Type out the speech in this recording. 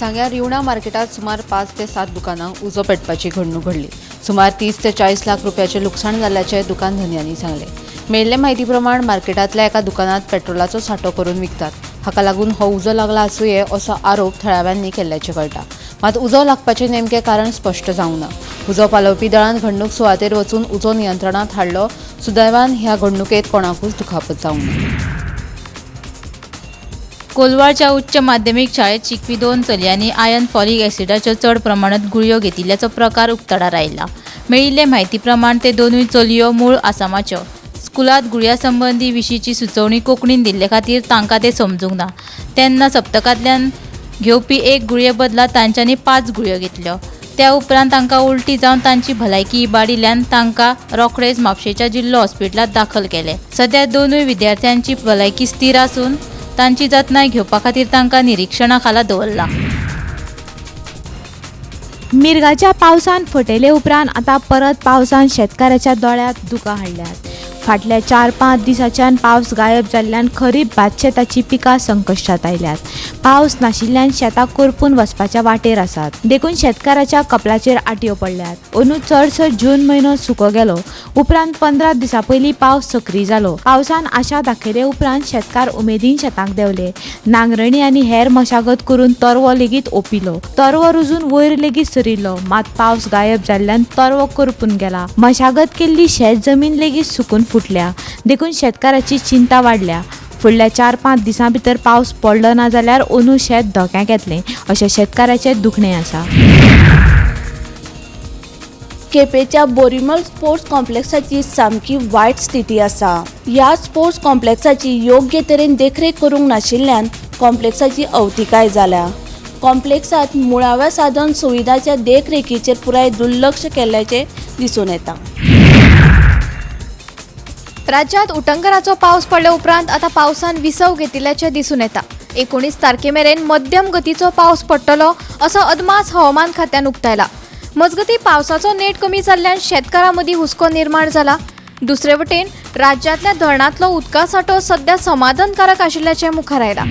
सांग्या रिवणा मार्केटात सुमार 5 ते 7 दुकानां उजो पेटपाची घडणूक घडली। सुमार 30 ते 40 लाख रुपयाचे लुकसाण जाल्ल्याचे दुकान धन्यांनी सांगले। मेळिल्ले म्हायती प्रमाण मार्केटांतल्या एका दुकानात पेट्रोलाचो सांठो करून विकतात। हाका लागून हो उजो लागला आसूये असो आरोप थळाव्यांनी केल्ल्याचे कळटा। मात उजो लागपाचे नेमके कारण स्पश्ट जावंक ना। उजो पालोवपी दळान घडणूक सुवातेर वचून उजो नियंत्रणात हाडलो। सुदैवान ह्या घडणुकेत कोणाकूच दुखापत जावंक ना। कोलवाडच्या उच्च माध्यमिक शाळेत शिकपी 2 चलयांनी आयर्न फॉलिक ॲसिडाच्यो चड प्रमाणात गुळयो घेतिल्ल्याचो प्रकार उक्ताडार आयला। मेळिल्ले म्हायती प्रमाण ते दोनूय चलयो मूळ आसामाच्यो। स्कुलांत गुळया संबंधी विशींची सुचोवणी कोंकणीन दिल्ले खातीर तांकां ते समजूंक ना। तेन्ना सप्तकांतल्यान घेवपी एक गुळये बदला तांच्यांनी 5 गुळयो घेतल्यो। त्या उपरांत तांकां उलटी जावन तांची भलायकी इबाडिल्ल्यान तांकां रोखडेच म्हापशेंच्या जिल्लो हॉस्पिटलांत दाखल केले। सध्या दोनूय विद्यार्थ्यांची भलायकी स्थिर आसून तांची जतनाय घेवपा खातीर तांकां निरीक्षणा खाला दवरला। मिरगाच्या पावसान फटयले उपरांत आतां परत पावसान शेतकाराच्या दोळ्यांत दुकां हाडल्यात। फाटल्या 4-5 दिसांच्यान पावस गायब जाल्ल्यान खरीप भात शेताची पिकां संकश्टांत आयल्यात। पावस नाशिल्ल्यान शेतां करपून वचपाच्या वाटेर आसात। देखून शेतकाराच्या कपलाचेर आटयो पडल्यात। अंदू चडसो जून म्हयनो सुको गेलो उपरांत 15 दिसां पयलीं पावस सक्रीय जालो। पावसान आशा दाखयले उपरांत शेतकार उमेदीन शेतांक देंवले। नांगरणी आनी हेर मशागत करून तरवो लेगीत ओंपिलो। तरवो रुजून वयर लेगीत सरिल्लो, मात पावस गायब जाल्ल्यान तरवो करपून गेला। मशागत केल्ली शेत जमीन लेगीत सुकून फुटल्या। देखून शेतकाराची चिंता वाडल्या। फुडल्या 4-5 दिसां भितर पावस पडलो ना जाल्यार अंदू शेत धोक्याक येतलें अशें शेतकाराचें दुखणें आसा। केपेंच्या बोरीमल स्पोर्ट्स कॉम्प्लेक्साची सामकी वायट स्थिती आसा। ह्या स्पोर्ट्स कॉम्प्लेक्साची योग्य तरेन देखरेख करूंक नाशिल्ल्यान कॉम्प्लेक्साची अवतिकाय जाल्या। कॉम्प्लेक्सात मुळाव्या साधन सुविधाच्या देखरेखीचेर पुराय दुर्लक्ष केल्ल्याचें दिसून येता। राज्यात उटंगराचो पावस पडले उपरांत आता पावसान विसव घेतिल्ल्याचे दिसून येता। 19 तारखेमेरेन मध्यम गतीचो पावस पडटलो असो अदमास हवामान खात्यान उक्तायला। मजगती पावसाचो नेट कमी जाल्ल्यान शेतकारां मदीं हुस्को निर्माण जाला। दुसरे वटेन राज्यांतल्या धरणांतलो उदका सांठो सध्या समाधानकारक आशिल्ल्याचें मुखार आयला।